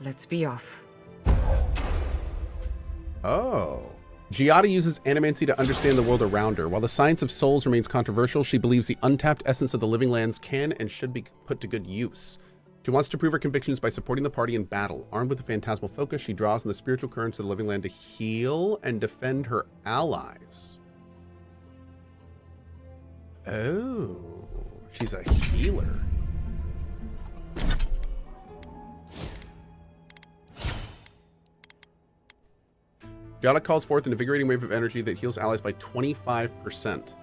let's be off. Oh. Giada uses animancy to understand the world around her. While the science of souls remains controversial, she believes the untapped essence of the living lands can and should be put to good use. She wants to prove her convictions by supporting the party in battle. Armed with a phantasmal focus, she draws on the spiritual currents of the living land to heal and defend her allies. Oh, she's a healer. Giada calls forth an invigorating wave of energy that heals allies by 25%.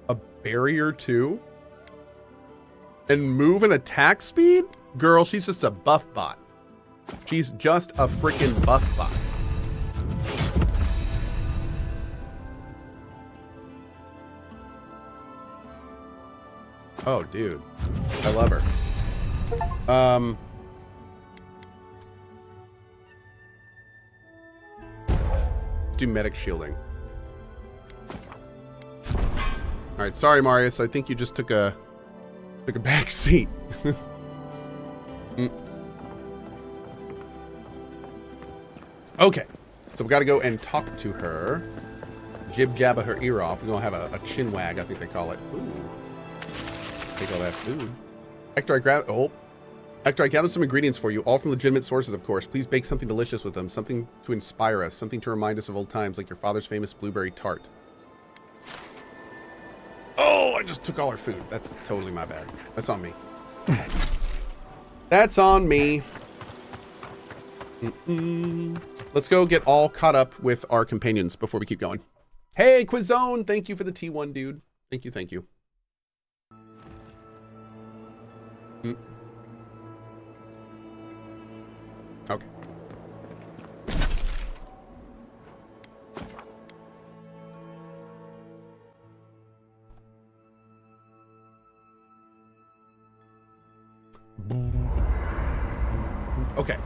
A barrier too? And move and attack speed? Girl, she's just a buff bot. She's just a freaking buff bot. Oh, dude. I love her. Let's do medic shielding. Alright, sorry, Marius. I think you just took a back seat. Okay. So we gotta go and talk to her. Jib jabba her ear off. We're gonna have a chin wag, I think they call it. Ooh. Take all that food. After I gather some ingredients for you, all from legitimate sources, of course. Please bake something delicious with them, something to inspire us, something to remind us of old times, like your father's famous blueberry tart. Oh, I just took all her food. That's totally my bad. That's on me. That's on me. Let's go get all caught up with our companions before we keep going. Hey, Quizone! Thank you for the T1, dude. Thank you, thank you. Okay. Okay.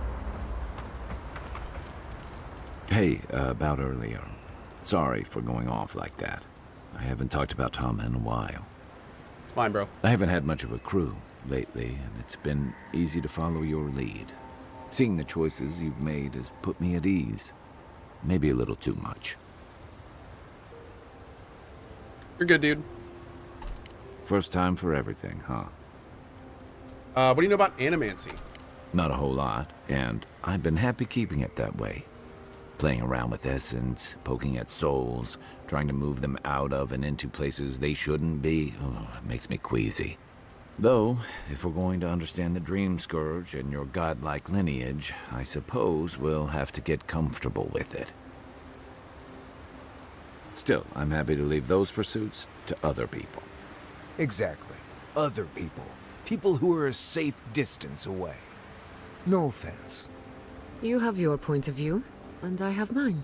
Hey, about earlier. Sorry for going off like that. I haven't talked about Tom in a while. It's fine, bro. I haven't had much of a crew lately, and it's been easy to follow your lead. Seeing the choices you've made has put me at ease. Maybe a little too much. You're good, dude. First time for everything, huh? What do you know about animancy? Not a whole lot, and I've been happy keeping it that way. Playing around with essence, poking at souls, trying to move them out of and into places they shouldn't be, it makes me queasy. Though, if we're going to understand the dream scourge and your godlike lineage, I suppose we'll have to get comfortable with it. Still, I'm happy to leave those pursuits to other people. Exactly. Other people. People who are a safe distance away. No offense. You have your point of view, and I have mine.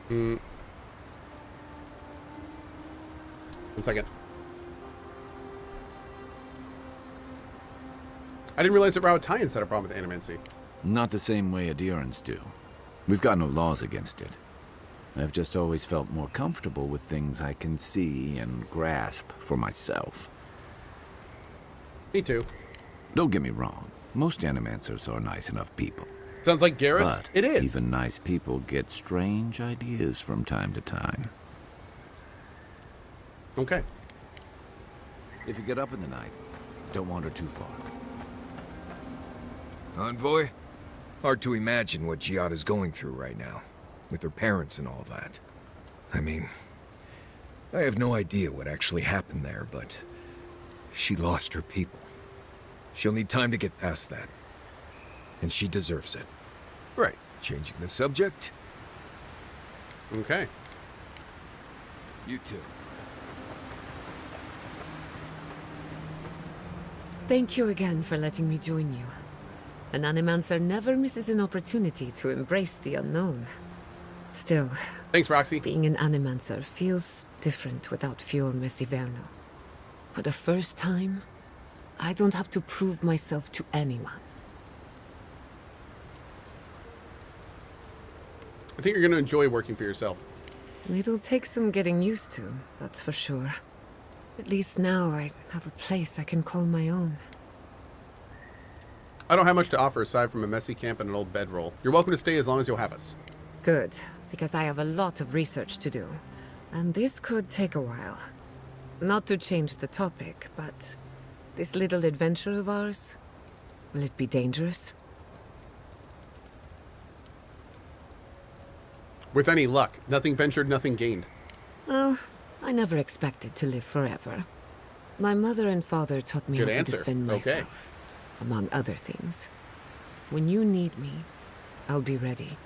One second. I didn't realize that Rawatayans had a problem with animancy. Not the same way adherents do. We've got no laws against it. I've just always felt more comfortable with things I can see and grasp for myself. Me too. Don't get me wrong. Most animancers are nice enough people. Sounds like Garrus. But it is. even nice people get strange ideas from time to time. Okay. If you get up in the night, don't wander too far. Envoy? Hard to imagine what Giada's going through right now, with her parents and all that. I mean, I have no idea what actually happened there, but she lost her people. She'll need time to get past that. And she deserves it. Right. Changing the subject? Okay. You too. Thank you again for letting me join you. An animancer never misses an opportunity to embrace the unknown. Still, Thanks, Roxy. being an animancer feels different without Fior Messiverno. For the first time, I don't have to prove myself to anyone. I think you're going to enjoy working for yourself. It'll take some getting used to, that's for sure. At least now I have a place I can call my own. I don't have much to offer aside from a messy camp and an old bedroll. You're welcome to stay as long as you'll have us. Good, because I have a lot of research to do. And this could take a while. Not to change the topic, but this little adventure of ours, will it be dangerous? With any luck, nothing ventured, nothing gained. Well, I never expected to live forever. My mother and father taught me Good how answer. to defend Okay. myself, among other things. When you need me, I'll be ready.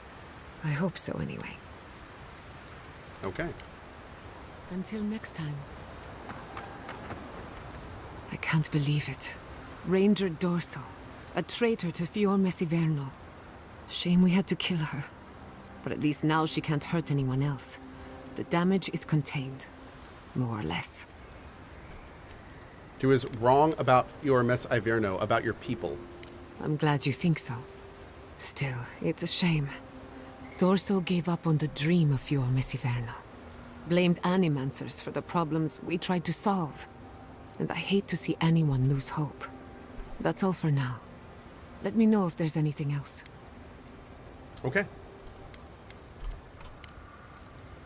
I hope so, anyway. Okay. Until next time. I can't believe it. Ranger Dorso, a traitor to Fior Messiverno. Shame we had to kill her. But at least now she can't hurt anyone else. The damage is contained, more or less. She was wrong about your Mess Iverno, about your people. I'm glad you think so. Still, it's a shame. Dorso gave up on the dream of Fior Messiverno. Blamed animancers for the problems we tried to solve. And I hate to see anyone lose hope. That's all for now. Let me know if there's anything else. Okay.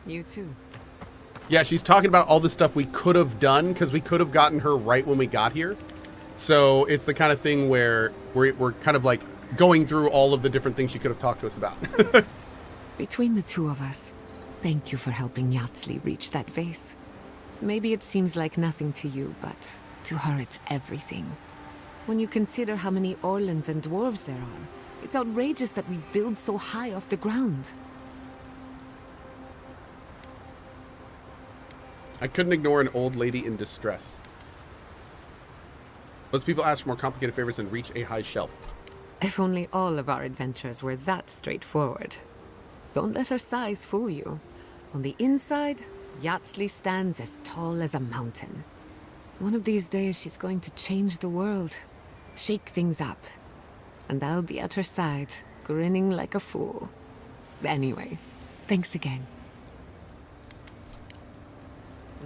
You too. Yeah, she's talking about all the stuff we could have done because we could have gotten her right when we got here. So it's the kind of thing where we're kind of like going through all of the different things she could have talked to us about. Between the two of us, thank you for helping Yatsli reach that vase. Maybe it seems like nothing to you, but to her it's everything. When you consider how many Orlans and dwarves there are, it's outrageous that we build so high off the ground. I couldn't ignore an old lady in distress. Most people ask for more complicated favors and reach a high shelf. If only all of our adventures were that straightforward. Don't let her size fool you. On the inside, Yatsli stands as tall as a mountain. One of these days she's going to change the world, shake things up. And I'll be at her side, grinning like a fool. Anyway, thanks again.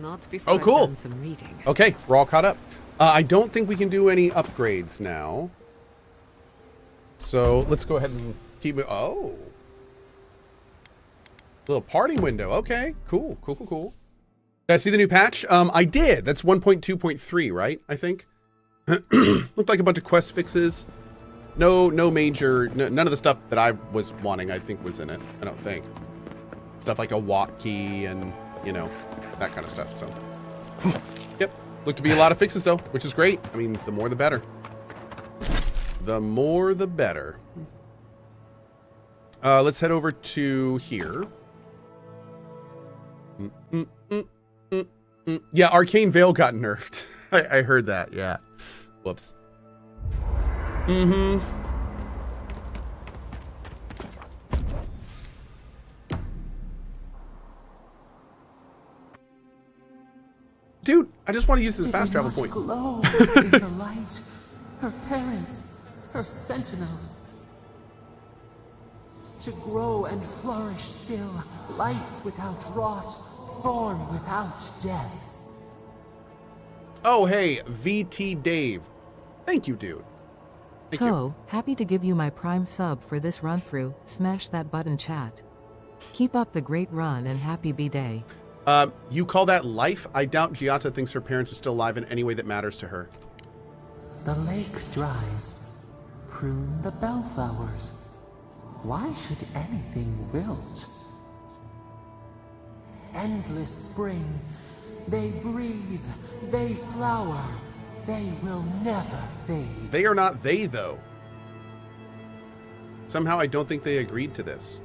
Not before Oh, cool. I've done some reading. Okay, we're all caught up. I don't think we can do any upgrades now. So let's go ahead and keep it. Oh. Little party window. Okay, cool. Did I see the new patch? I did. That's 1.2.3, right? I think. Looked like a bunch of quest fixes. No major, none of the stuff that I was wanting, I think, was in it. I don't think. Stuff like a walk key and, you know, that kind of stuff. So, yep. Looked to be a lot of fixes, though, which is great. I mean, the more the better. The more the better. Let's head over to here. Yeah, Arcane Veil got nerfed. I heard that, yeah. Whoops. Dude, I just want to use this fast travel point. Glow in the light. Her parents, her sentinels. To grow and flourish still, life without rot, form without death. Oh, hey, VT Dave. Thank you, dude. Thank you. Cohh, happy to give you my prime sub for this run through. Smash that button, chat. Keep up the great run and happy B-Day. You call that life? I doubt Giata thinks her parents are still alive in any way that matters to her. The lake dries. Prune the bellflowers. Why should anything wilt? Endless spring. They breathe. They flower. They will never fade. They are not they, though. Somehow I don't think they agreed to this.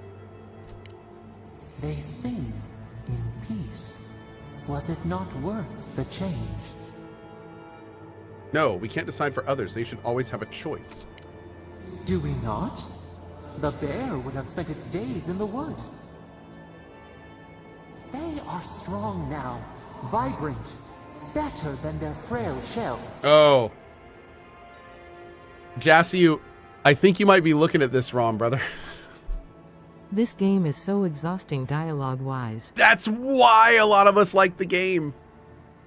They sing in peace. Was it not worth the change? No, we can't decide for others. They should always have a choice. Do we not? The bear would have spent its days in the wood. They are strong now, vibrant, better than their frail shells. Oh. Jassy, I think you might be looking at this wrong, brother. This game is so exhausting dialogue-wise. That's why a lot of us like the game.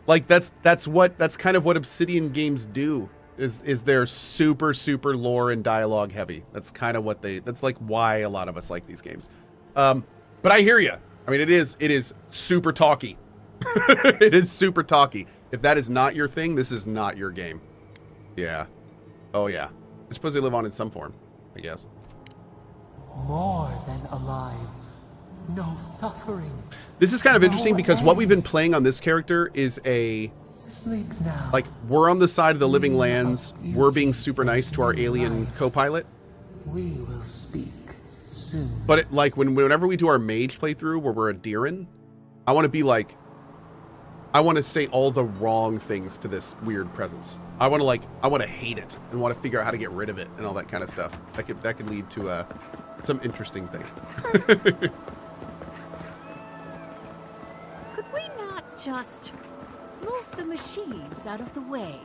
Like, that's kind of what Obsidian games do. is they're super, super lore and dialogue heavy. That's kind of what that's like why a lot of us like these games. But I hear you. I mean, it is super talky. It is super talky. If that is not your thing, this is not your game. Yeah. Oh yeah. I suppose they live on in some form, I guess. More than alive. No suffering. This is kind of interesting because what we've been playing on this character is Sleep now. like, we're on the side of the living lands. We're being super nice to our alien co-pilot. We will speak soon. But it, like whenever we do our mage playthrough where we're a Deeren, I want to be like, I want to say all the wrong things to this weird presence. I want to hate it and want to figure out how to get rid of it and all that kind of stuff. That could lead to some interesting things. Could we not just move the machines out of the way?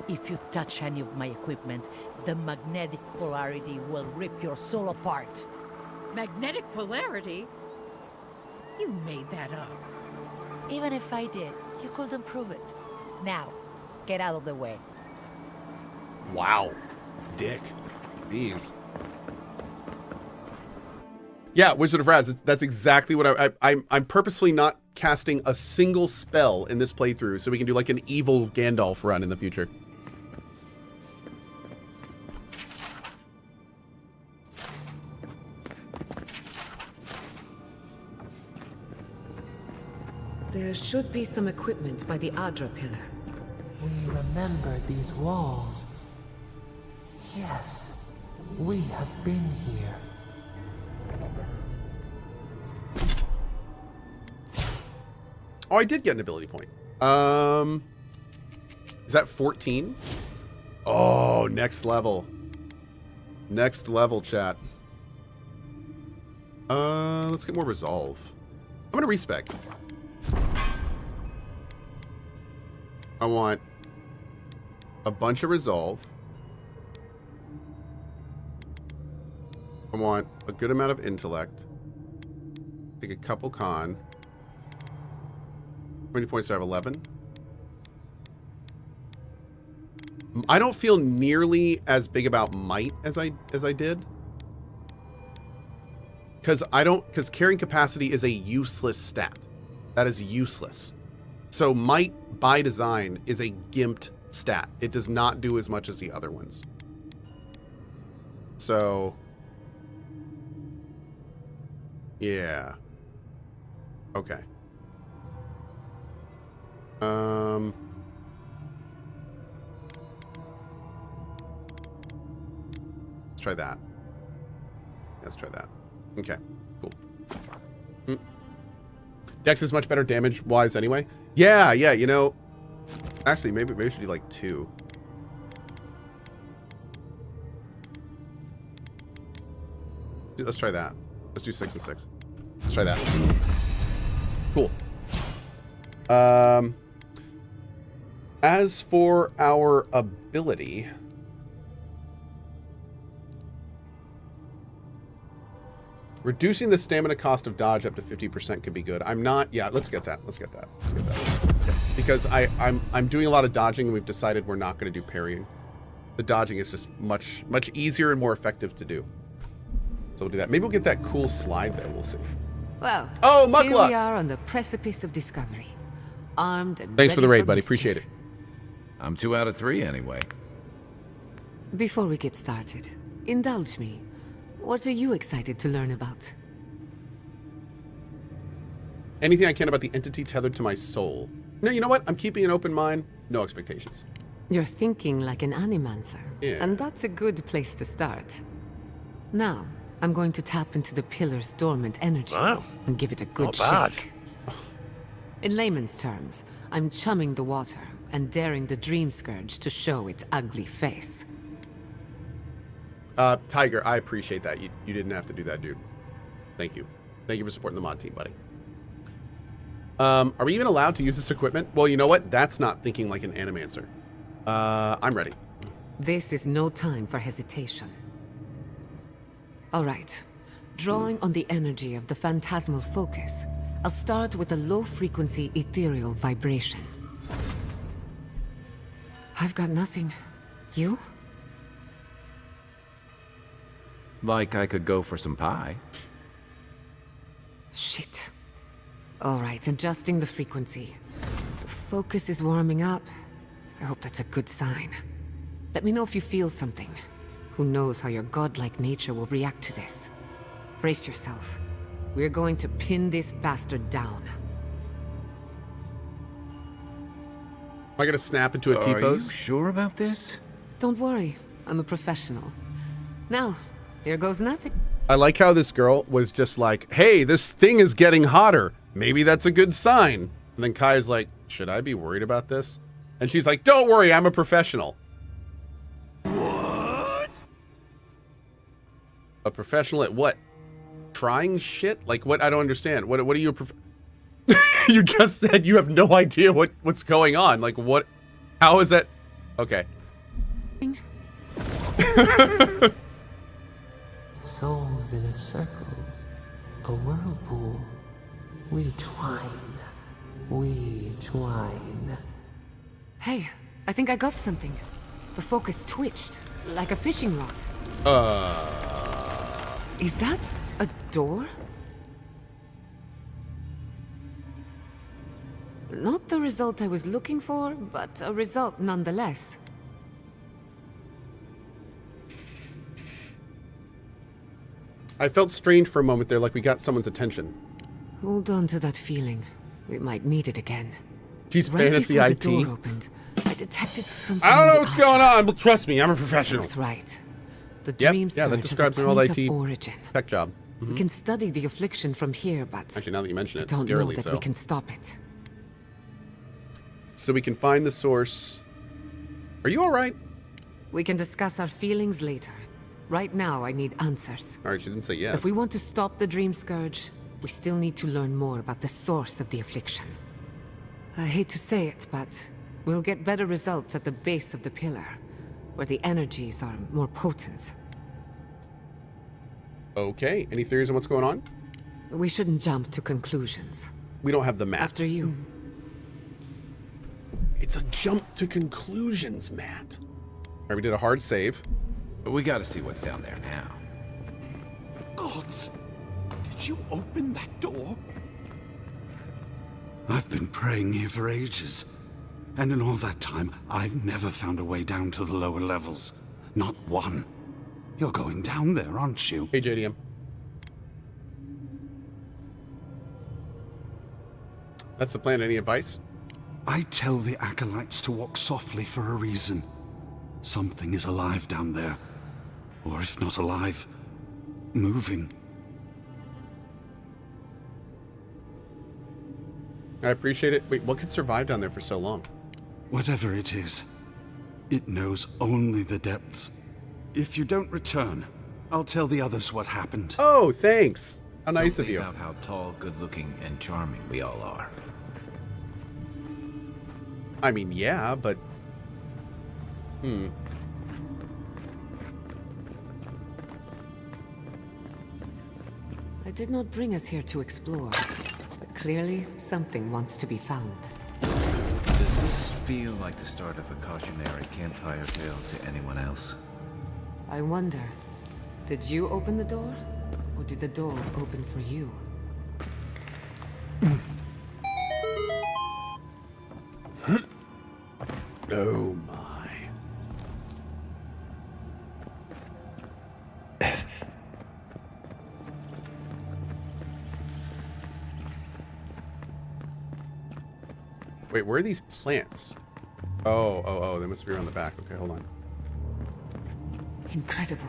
If you touch any of my equipment, the magnetic polarity will rip your soul apart. Magnetic polarity? You made that up. Even if I did, you couldn't prove it. Now, get out of the way. Wow. Dick. Jeez. Yeah, Wizard of Raz. That's exactly what I'm purposely not casting a single spell in this playthrough so we can do like an evil Gandalf run in the future. There should be some equipment by the Adra pillar. We remember these walls. Yes, we have been here. Oh, I did get an ability point. Is that 14? Oh, next level. Next level, chat. Let's get more resolve. I'm gonna respec. I want a bunch of resolve. I want a good amount of intellect. Take a couple con. How many points do I have? 11? I don't feel nearly as big about might as I did. Because carrying capacity is a useless stat. That is useless. So might by design is a gimped stat. It does not do as much as the other ones. So yeah. Okay. Let's try that. Let's try that. Okay, cool. Dex is much better damage-wise anyway. Yeah, you know. Actually, maybe we should do like 2. Let's try that. Let's do 6 and 6. Let's try that. Cool. As for our ability, reducing the stamina cost of dodge up to 50% could be good. I'm not. Yeah, let's get that. Let's get that. Okay. Because I'm doing a lot of dodging, and we've decided we're not going to do parrying. The dodging is just much easier and more effective to do. So we'll do that. Maybe we'll get that cool slide there. We'll see. Well, oh, here Muckluck! we are on the precipice of discovery. Armed and Thanks for the ready raid, buddy. mischief. Appreciate it. I'm 2 out of 3 anyway. Before we get started, indulge me. What are you excited to learn about? Anything I can about the entity tethered to my soul. No, you know what? I'm keeping an open mind. No expectations. You're thinking like an animancer. Yeah. And that's a good place to start. Now, I'm going to tap into the pillar's dormant energy and give it a good shake. In layman's terms, I'm chumming the water and daring the dream scourge to show its ugly face. Tiger, I appreciate that. You didn't have to do that, dude. Thank you. Thank you for supporting the mod team, buddy. Are we even allowed to use this equipment? Well, you know what? That's not thinking like an animancer. I'm ready. This is no time for hesitation. All right. Drawing on the energy of the phantasmal focus, I'll start with a low-frequency ethereal vibration. I've got nothing. You? Like I could go for some pie. Shit. Alright, adjusting the frequency. The focus is warming up. I hope that's a good sign. Let me know if you feel something. Who knows how your godlike nature will react to this. Brace yourself. We're going to pin this bastard down. Am I gonna snap into a Are you T-pose? sure about this? Don't worry, I'm a professional. Now, here goes nothing. I like how this girl was just like, hey, this thing is getting hotter. Maybe that's a good sign. And then Kai's like, should I be worried about this? And she's like, don't worry, I'm a professional. What? A professional at what? Trying shit? Like what? I don't understand. What are you You just said you have no idea what's going on. Like what? How is that? Okay. Souls in a circle, a whirlpool. We twine. We twine. Hey, I think I got something. The focus twitched, like a fishing rod. Is that a door? Not the result I was looking for, but a result nonetheless. I felt strange for a moment there, like we got someone's attention. Hold on to that feeling. We might need it again. She's Right fantasy before IT. the door opened, I detected something. I don't in know the what's altar. going on, but trust me, I'm a professional. That's right. The Yep, dream yeah, scourge that describes has an a old point IT of origin. tech job. We can study the affliction from here, but Actually, now that you mention I it, don't know scarily that so. we can stop it. So we can find the source. Are you all right? We can discuss our feelings later. Right now, I need answers. All right, she didn't say yes. If we want to stop the dream scourge, we still need to learn more about the source of the affliction. I hate to say it, but we'll get better results at the base of the pillar, where the energies are more potent. Okay, any theories on what's going on? We shouldn't jump to conclusions. We don't have the map. After you. It's a jump to conclusions, Matt. All right, we did a hard save. We gotta see what's down there now. Gods, did you open that door? I've been praying here for ages. And in all that time, I've never found a way down to the lower levels. Not one. You're going down there, aren't you? Hey, JDM. That's the plan. Any advice? I tell the acolytes to walk softly for a reason. Something is alive down there. Or if not alive, moving. I appreciate it. Wait, what could survive down there for so long? Whatever it is, it knows only the depths. If you don't return, I'll tell the others what happened. Oh, thanks. How nice Don't of you. leave out how tall, good-looking, and charming we all are. I mean, yeah, but... I did not bring us here to explore, but clearly something wants to be found. Does this feel like the start of a cautionary campfire tale to anyone else? I wonder, did you open the door? Or did the door open for you? Oh my. Wait, where are these plants? Oh, they must be around the back. Okay, hold on. Incredible.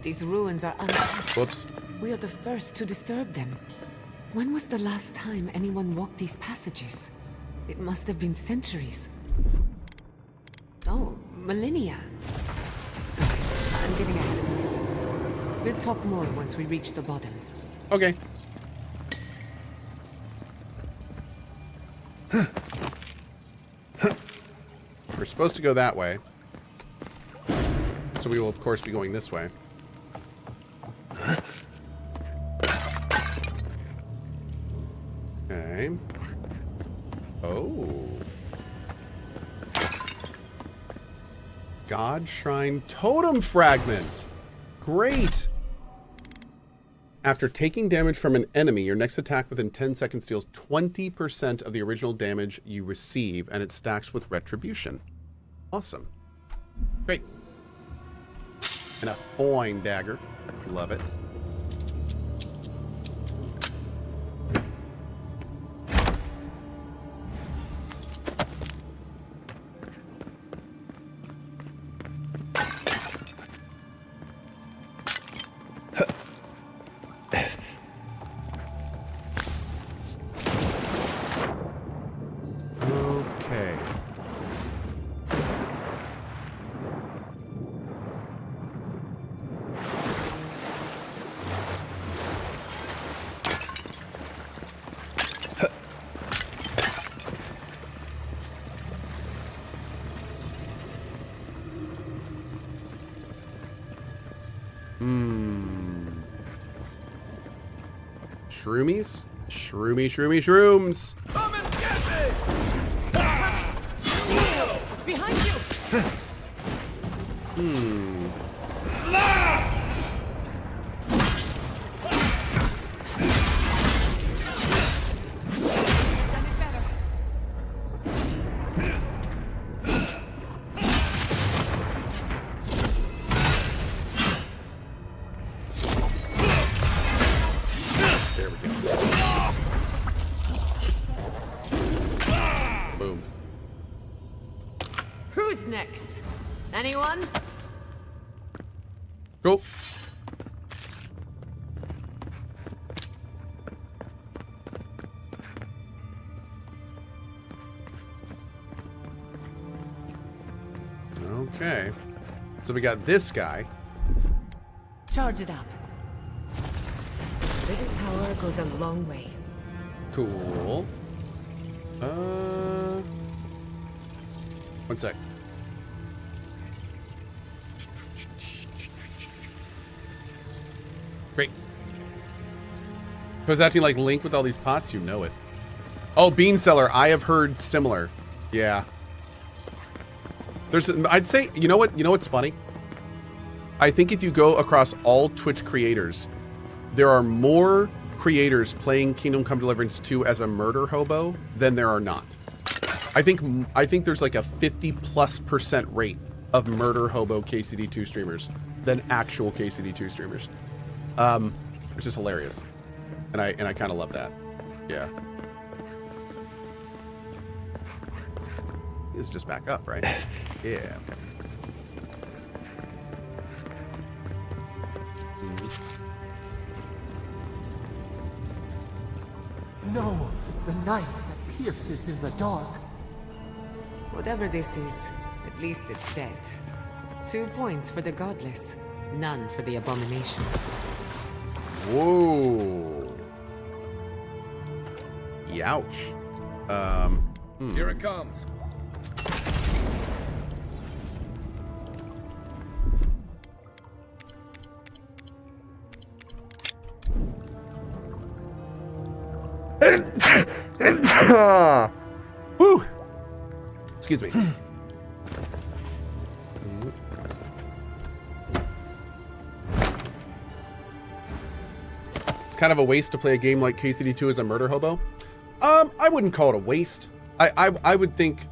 These ruins are untapped. Whoops. We are the first to disturb them. When was the last time anyone walked these passages? It must have been centuries. Oh, millennia. Sorry, I'm getting ahead of myself. We'll talk more once we reach the bottom. Okay. We're supposed to go that way. So we will, of course, be going this way. Okay. Oh. God Shrine Totem Fragment. Great. After taking damage from an enemy, your next attack within 10 seconds deals 20% of the original damage you receive, and it stacks with Retribution. Awesome. Great. And a fine dagger. Love it. Shroomies? Shrooms. Come and get me! Behind you! Who's next? Anyone? Go. Okay. So we got this guy. Charge it up. Little power goes a long way. Cool. One sec. Great. Was acting like Link with all these pots? You know it. Oh, Bean Seller. I have heard similar. Yeah. I'd say, you know what's funny? I think if you go across all Twitch creators, there are more creators playing Kingdom Come Deliverance 2 as a murder hobo than there are not. I think there's like a 50+% rate of murder hobo KCD2 streamers than actual KCD2 streamers, which is hilarious, and I kind of love that. Yeah, it's just back up, right? Yeah. No, the knife that pierces in the dark. Whatever this is, at least it's dead. 2 points for the godless, none for the abominations. Whoa. Youch. Here it comes. Woo! Excuse me. It's kind of a waste to play a game like KCD2 as a murder hobo. I wouldn't call it a waste. I would think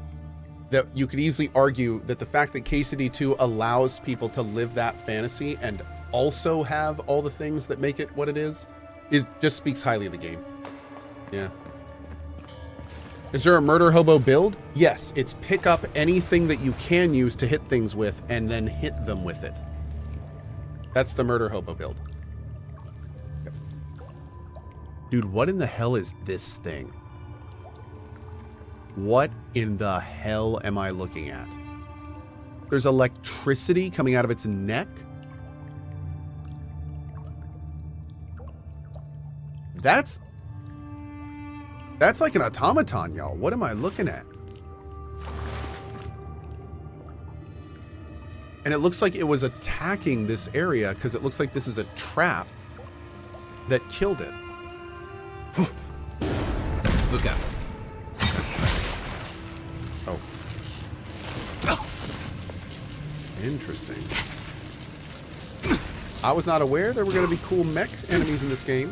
that you could easily argue that the fact that KCD2 allows people to live that fantasy and also have all the things that make it what it is just speaks highly of the game. Yeah. Is there a murder hobo build? Yes, it's pick up anything that you can use to hit things with and then hit them with it. That's the murder hobo build. Yep. Dude, what in the hell is this thing? What in the hell am I looking at? There's electricity coming out of its neck? That's like an automaton, y'all. What am I looking at? And it looks like it was attacking this area because it looks like this is a trap that killed it. Look out. Oh. Interesting. I was not aware there were going to be cool mech enemies in this game.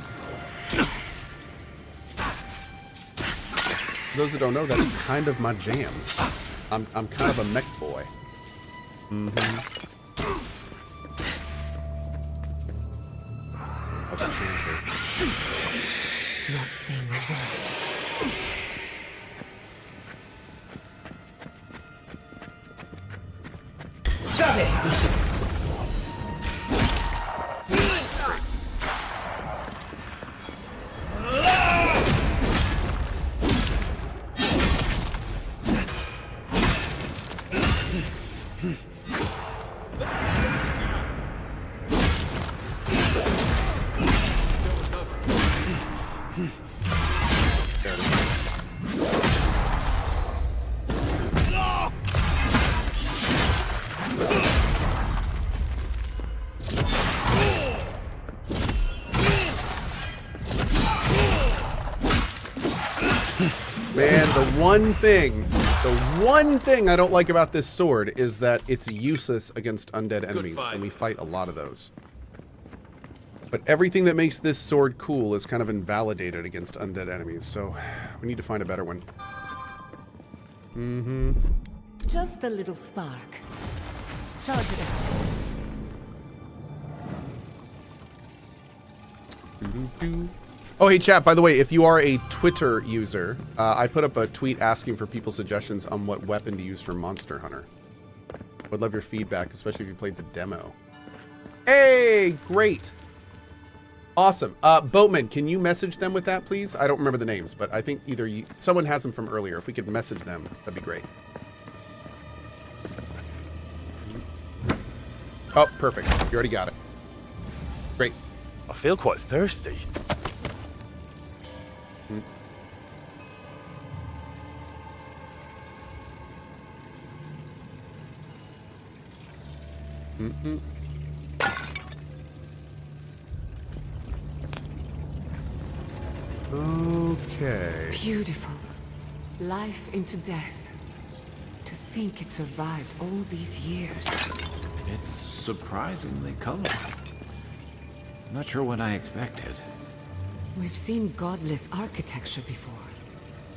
For those that don't know, that's kind of my jam. I'm kind of a mech boy. Oh, the Panther. Not saying a word. Man, the one thing I don't like about this sword is that it's useless against undead enemies, and we fight a lot of those. But everything that makes this sword cool is kind of invalidated against undead enemies, so we need to find a better one. Just a little spark. Charge it up. Oh, hey, chat, by the way, if you are a Twitter user, I put up a tweet asking for people's suggestions on what weapon to use for Monster Hunter. Would love your feedback, especially if you played the demo. Hey, great. Awesome. Boatman, can you message them with that, please? I don't remember the names, but I think either someone has them from earlier. If we could message them, that'd be great. Oh, perfect. You already got it. Great. I feel quite thirsty. Okay. Beautiful. Life into death. To think it survived all these years. It's surprisingly colorful. Not sure what I expected. We've seen godless architecture before.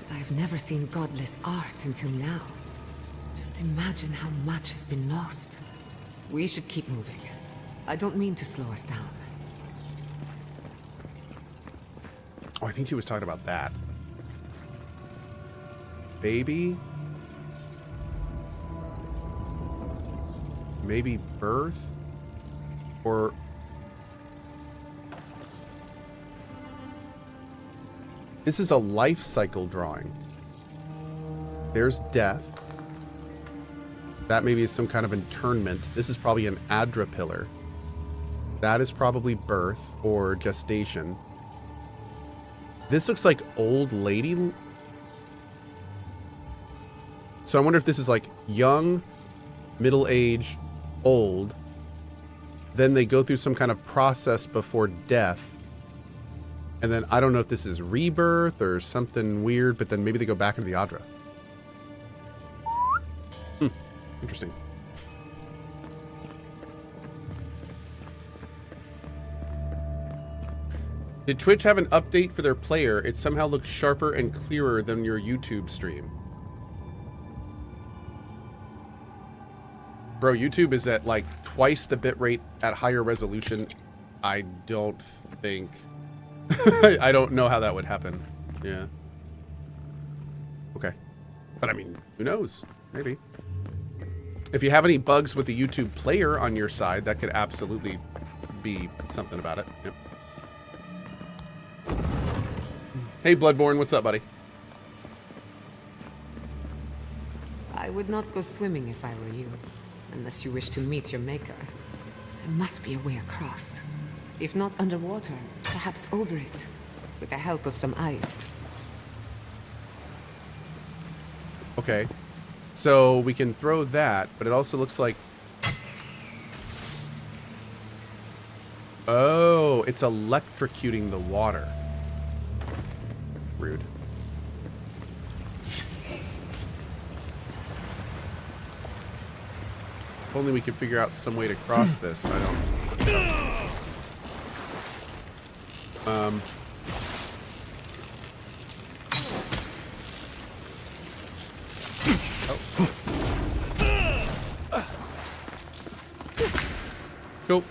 But I've never seen godless art until now. Just imagine how much has been lost. We should keep moving. I don't mean to slow us down. Oh, I think she was talking about that. Baby? Maybe birth? Or... This is a life cycle drawing. There's death. That maybe is some kind of internment. This is probably an Adra pillar. That is probably birth or gestation. This looks like old lady. So I wonder if this is like young, middle age, old. Then they go through some kind of process before death. And then I don't know if this is rebirth or something weird, but then maybe they go back into the Adra. Interesting. Did Twitch have an update for their player? It somehow looks sharper and clearer than your YouTube stream. Bro, YouTube is at like twice the bitrate at higher resolution. I don't think... I don't know how that would happen. Yeah. Okay. But I mean, who knows? Maybe. If you have any bugs with the YouTube player on your side, that could absolutely be something about it. Yep. Hey, Bloodborne, what's up, buddy? I would not go swimming if I were you, unless you wish to meet your maker. There must be a way across. If not underwater, perhaps over it, with the help of some ice. Okay. So we can throw that, but it also looks like... Oh, it's electrocuting the water. Rude. If only we could figure out some way to cross this. I don't. Cool.